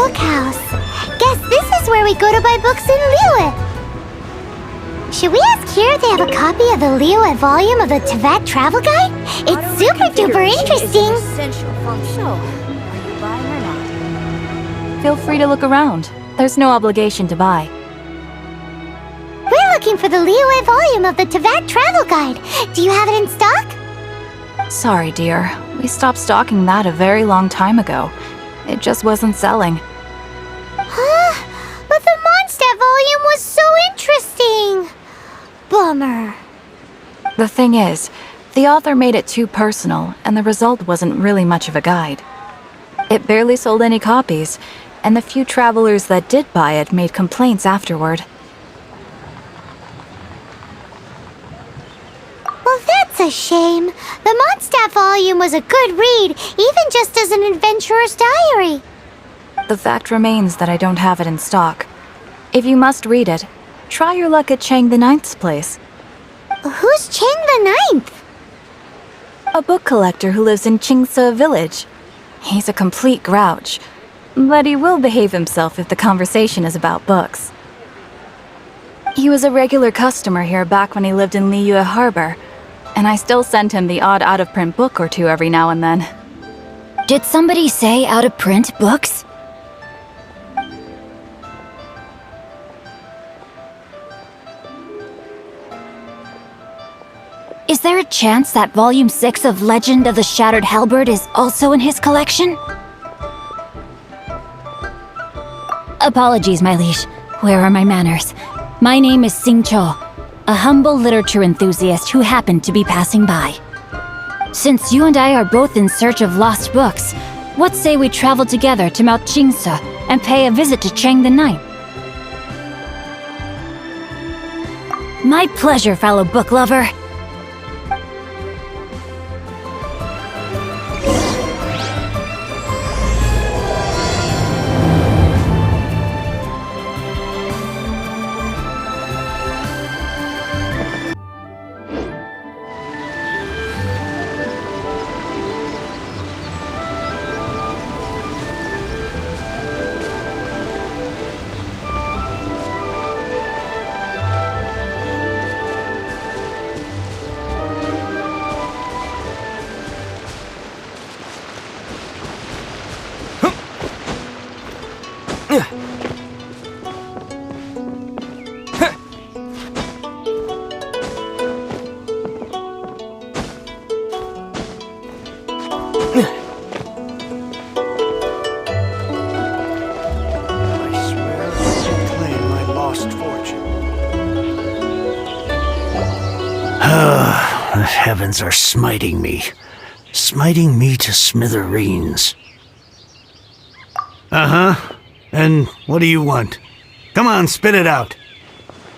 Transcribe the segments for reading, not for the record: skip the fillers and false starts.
bookhouse. Guess this is where we go to buy books in Liyue. Should we ask here if they have a copy of the Liyue volume of the Teyvat travel guide? It's super duper interesting. So, are you buying or not? Feel free to look around. There's no obligation to buy. We're looking for the Liyue volume of the Teyvat travel guide. Do you have it in stock? Sorry, dear. We stopped stocking that a very long time ago. It just wasn't selling. Huh? But the Mondstadt volume was so interesting. Bummer. The thing is, the author made it too personal, and the result wasn't really much of a guide. It barely sold any copies, and the few travelers that did buy it made complaints afterward. Well, that's a shame. The Mondstadt volume was a good read, even just as an adventurer's diary. The fact remains that I don't have it in stock. If you must read it, try your luck at Chang the Ninth's place. Who's Chang the Ninth? A book collector who lives in Qingse village. He's a complete grouch, but he will behave himself if the conversation is about books. He was a regular customer here back when he lived in Liyue Harbor, and I still send him the odd out-of-print book or two every now and then. Did somebody say out-of-print books? Is there a chance that Volume 6 of Legend of the Shattered Halberd is also in his collection? Apologies, my liege. Where are my manners? My name is Sing Cho, a humble literature enthusiast who happened to be passing by. Since you and I are both in search of lost books, what say we travel together to Mount Qingse and pay a visit to Chang the Ninth? My pleasure, fellow book lover. The heavens are smiting me to smithereens. And what do you want? Come on, spit it out.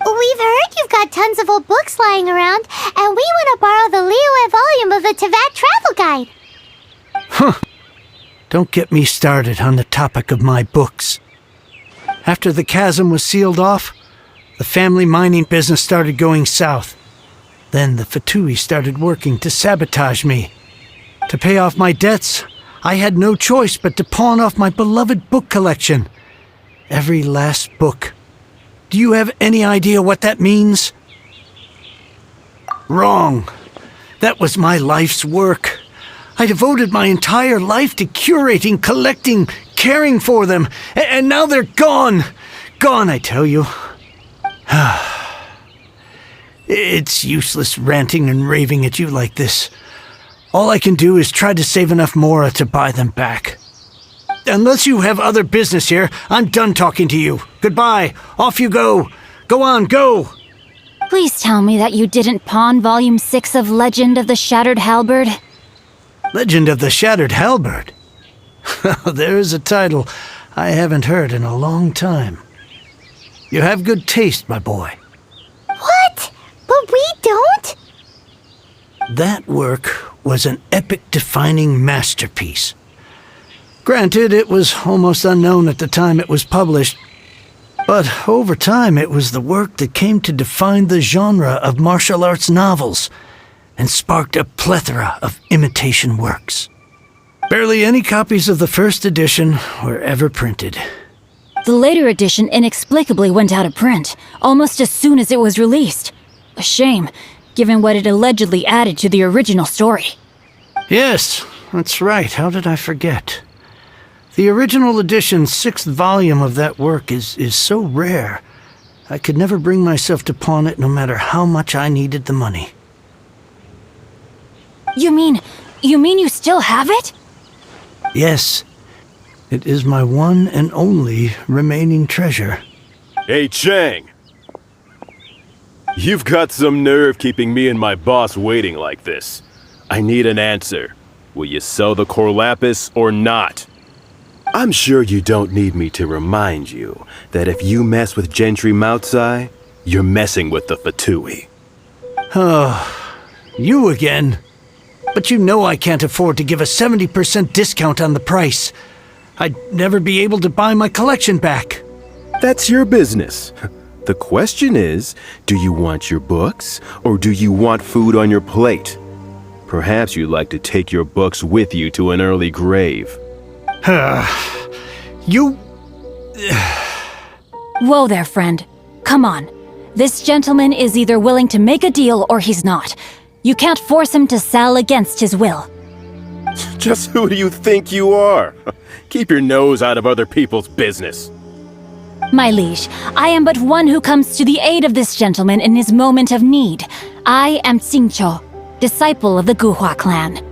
We've heard you've got tons of old books lying around, and we want to borrow the Liyue volume of the Teyvat travel guide. Don't get me started on the topic of my books. After the chasm was sealed off, the family mining business started going south. Then the Fatui started working to sabotage me. To pay off my debts, I had no choice but to pawn off my beloved book collection. Every last book. Do you have any idea what that means? Wrong. That was my life's work. I devoted my entire life to curating, collecting, caring for them, and now they're gone. Gone, I tell you. It's useless ranting and raving at you like this. All I can do is try to save enough mora to buy them back. Unless you have other business here, I'm done talking to you. Goodbye. Off you go. Go on, go. Please tell me that you didn't pawn Volume 6 of Legend of the Shattered Halberd. Legend of the Shattered Halberd? There's a title I haven't heard in a long time. You have good taste, my boy. What? But we don't? That work was an epic-defining masterpiece. Granted, it was almost unknown at the time it was published, but over time it was the work that came to define the genre of martial arts novels and sparked a plethora of imitation works. Barely any copies of the first edition were ever printed. The later edition inexplicably went out of print, almost as soon as it was released. A shame, given what it allegedly added to the original story. Yes, that's right. How did I forget? The original edition's 6th volume of that work is so rare. I could never bring myself to pawn it no matter how much I needed the money. You mean you still have it? Yes. It is my one and only remaining treasure. Hey, Chang! You've got some nerve keeping me and my boss waiting like this. I need an answer. Will you sell the core lapis or not? I'm sure you don't need me to remind you that if you mess with Gentry Moutsai, you're messing with the Fatui. Oh, you again. But you know I can't afford to give a 70% discount on the price. I'd never be able to buy my collection back. That's your business. The question is, do you want your books, or do you want food on your plate? Perhaps you'd like to take your books with you to an early grave. You... Whoa there, friend. Come on. This gentleman is either willing to make a deal or he's not. You can't force him to sell against his will. Just who do you think you are? Keep your nose out of other people's business. My liege, I am but one who comes to the aid of this gentleman in his moment of need. I am Xingqiu, disciple of the Guhua clan.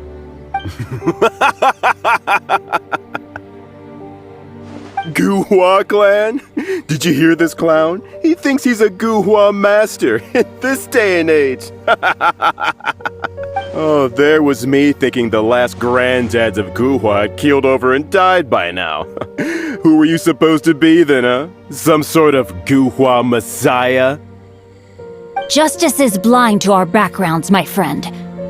Guhua clan? Did you hear this clown? He thinks he's a Guhua master in this day and age. Oh, there was me thinking the last granddads of Guhua had keeled over and died by now. Who were you supposed to be then, huh? Some sort of Guhua messiah? Justice is blind to our backgrounds, my friend.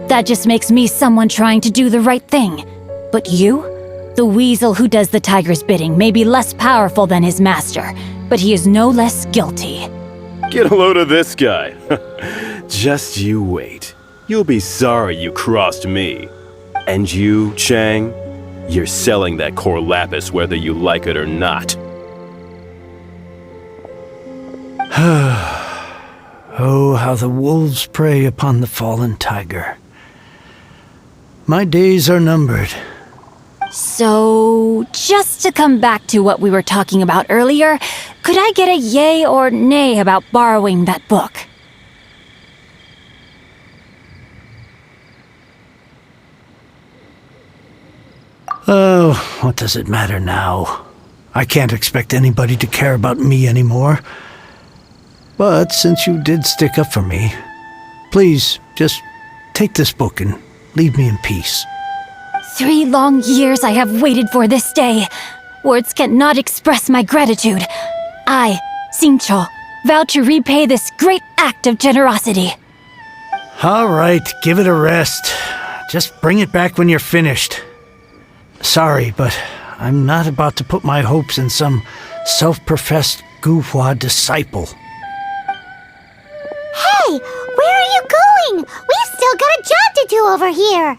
That just makes me someone trying to do the right thing. But you? The weasel who does the tiger's bidding may be less powerful than his master, but he is no less guilty. Get a load of this guy. Just you wait. You'll be sorry you crossed me. And you, Chang, you're selling that core lapis whether you like it or not. Oh, how the wolves prey upon the fallen tiger. My days are numbered. So, just to come back to what we were talking about earlier, could I get a yay or nay about borrowing that book? Oh, what does it matter now? I can't expect anybody to care about me anymore. But since you did stick up for me, please, just take this book and leave me in peace. 3 long years I have waited for this day. Words cannot express my gratitude. I, Xingqiu, vow to repay this great act of generosity. All right, give it a rest. Just bring it back when you're finished. Sorry, but I'm not about to put my hopes in some self-professed Guhua disciple. Hey, where are you going? We've still got a job to do over here.